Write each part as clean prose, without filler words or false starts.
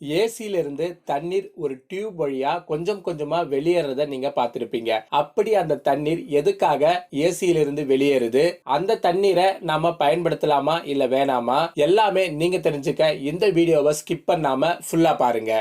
ஏசில இருந்து தண்ணீர் ஒரு டியூப் வழியா கொஞ்சம் கொஞ்சமா வெளியேறத நீங்க பார்த்திருப்பீங்க. அப்படி அந்த தண்ணீர் எதுக்காக ஏசில இருந்து வெளியேறுது, அந்த தண்ணீரை நாம பயன்படுத்தலாமா இல்ல வேணாமா, எல்லாமே நீங்க தெரிஞ்சுக்க இந்த வீடியோவை ஸ்கிப் பண்ணாம ஃபுல்லா பாருங்க.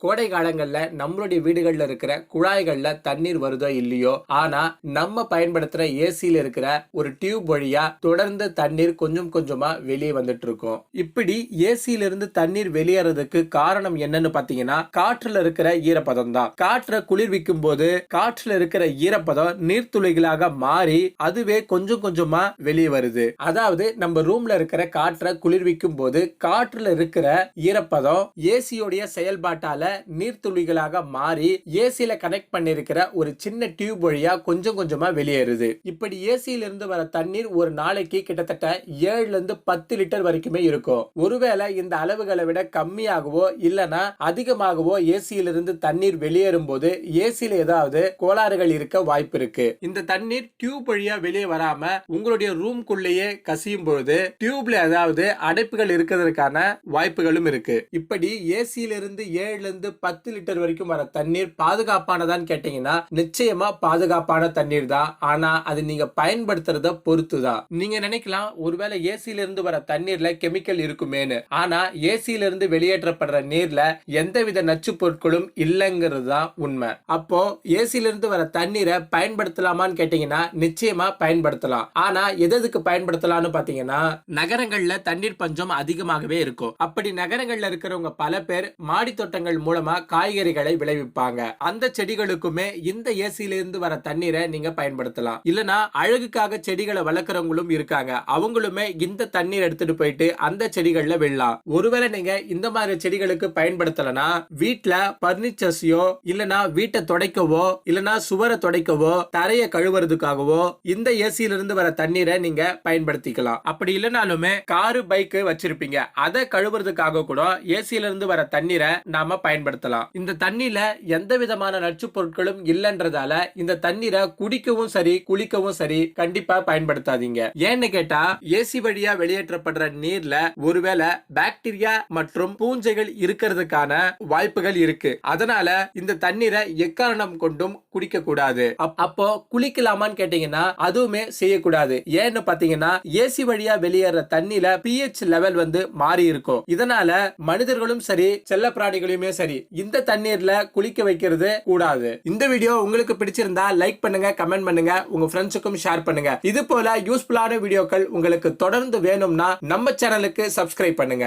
கோடை காலங்கள்ல நம்மளுடைய வீடுகள்ல இருக்கிற குழாய்கள்ல தண்ணீர் வருதோ இல்லையோ, ஆனா நம்ம பயன்படுத்துற ஏசில இருக்கிற ஒரு டியூப் வழியா தொடர்ந்து தண்ணீர் கொஞ்சம் கொஞ்சமா வெளியே வந்துட்டு இருக்கும். இப்படி ஏசில இருந்து தண்ணீர் வெளியேறதுக்கு காரணம் என்னன்னு பாத்தீங்கன்னா, காற்றுல இருக்கிற ஈரப்பதம் தான். காற்றை குளிர்விக்கும் போது காற்றுல இருக்கிற ஈரப்பதம் நீர்த்துளிகளாக மாறி அதுவே கொஞ்சம் கொஞ்சமா வெளியே வருது. அதாவது நம்ம ரூம்ல இருக்கிற காற்றை குளிர்விக்கும் போது காற்றுல இருக்கிற ஈரப்பதம் ஏசியோடைய செயல்பாட்டால நீர்த்துளிகளாக மாறி ஏசில கனெக்ட் பண்ணிருக்கிற ஒரு சின்ன டியூப் வழியா கொஞ்சம் கொஞ்சமா வெளியேறுது. இப்படி ஏசில இருந்து வர தண்ணீர் ஒரு நாளைக்கு கிட்டத்தட்ட 7 இருந்து 10 லிட்டர் வரைக்குமே இருக்கும். ஒருவேளை இந்த அளவுகளை விட கம்மியாகவோ இல்லனா அதிகமாகவோ ஏசில இருந்து தண்ணீர் வெளியேறும் போது ஏசில ஏதாவது கோளாறுகள் இருக்க வாய்ப்பு இருக்கு. இந்த தண்ணீர் டியூப் வழியா வெளியே வராம உங்களுடைய ரூம்குள்ளேயே கசியும் பொழுது டியூப்ல ஏதாவது அடைப்புகள் இருக்கிறதுக்கான வாய்ப்புகளும் இருக்கு. இப்படி ஏசில இருந்து 7 10 லிட்டர் வரைக்கும் வர தண்ணீர் பாதுகாப்பானதான்னு கேட்டீங்கன்னா நிச்சயமா பாதுகாப்பான தண்ணீர் தான். ஆனா அது நீங்க பயன்படுத்துறத பொறுத்து தான். நீங்க நினைக்கலாம் ஒருவேளை ஏசில இருந்து வர தண்ணீர்ல கெமிக்கல் இருக்குமேனு. ஆனா ஏசில இருந்து வெளியேற்றப்படுற நீர்ல எந்தவித நச்சு பொருட்களும் இல்லைங்கிறது தான் உண்மை. அப்போ ஏசில இருந்து வர தண்ணீரை பயன்படுத்தலாமான்னு கேட்டீங்கன்னா நிச்சயமா பயன்படுத்தலாம். ஆனா எதுக்கு பயன்படுத்தலாம்னு பாத்தீங்கன்னா, நகரங்கள்ல தண்ணீர் பஞ்சம் அதிகமாகவே இருக்கும். அப்படி நகரங்கள்ல இருக்கிறவங்க பல பேர் மாடி தோட்டங்கள் மூலமா காய்கறிகளை விளைவிப்பாங்க. அந்த செடிகளுக்குமே இந்த ஏசில இருந்து வர தண்ணீரை நீங்க பயன்படுத்தலாம். இல்லனா அழகுக்காக செடிகளை வளர்க்கறவங்களும் இருக்காங்க. அவங்களுமே இந்த தண்ணீர் எடுத்துட்டு போயிட்டு அந்த செடிகள்ல விடலாம். ஒருவேளை நீங்க இந்த மாதிரி செடிகளுக்கு பயன்படுத்தலனா வீட்ல பர்னிச்சர்ஸையோ இல்லனா வீட்டை துடைக்கவோ இல்லனா சுவரை துடைக்கவோ தரையை கழுவுறதுக்காகவோ இந்த ஏசில இருந்து வர தண்ணீரை நீங்க பயன்படுத்திக்கலாம். அப்படி இல்லனாலுமே காரு பைக் வச்சிருப்பீங்க, அதை கழுவுறதுக்காக கூட ஏசில இருந்து வர தண்ணீரை நாம பயன்படுத்தலாம். இந்த தண்ணீர்ல எந்த விதமான நச்சு பொருட்களும் இல்லன்றதால இந்த தண்ணீரை குடிக்கவும் சரி குளிக்கவும் சரி கண்டிப்பா பயன்படுத்தாதீங்க. ஏன்னு கேட்டா ஏசி வழியா வெளியேற்றப்படுற நீர்ல ஒருவேளை பாக்டீரியா மற்றும் பூஞ்சைகள் இருக்கிறதுக்கான வாய்ப்புகள் இருக்கு. அதனால இந்த தண்ணீரை எக்காரணம் கொண்டும் குடிக்க கூடாது. அப்போ குளிக்கலாமான்னு கேட்டீங்கன்னா அதுவுமே செய்யக்கூடாது. ஏன்னு பாத்தீங்கன்னா ஏசி வழியா வெளியேற தண்ணீர்ல pH லெவல் மாறி இருக்கும். இதனால மனிதர்களும் சரி செல்ல பிராணிகளையுமே சரி இந்த தண்ணீர்ல குளிக்க வைக்கிறது கூடாது. இந்த வீடியோ உங்களுக்கு பிடிச்சிருந்தா லைக் பண்ணுங்க, கமெண்ட் பண்ணுங்க, உங்க ஃப்ரெண்ட்ஸுக்கும் ஷேர் பண்ணுங்க. இது போல யூஸ்ஃபுல்லான வீடியோக்கள் உங்களுக்கு தொடர்ந்து வேணும்னா நம்ம சேனலுக்கு சப்ஸ்கிரைப் பண்ணுங்க.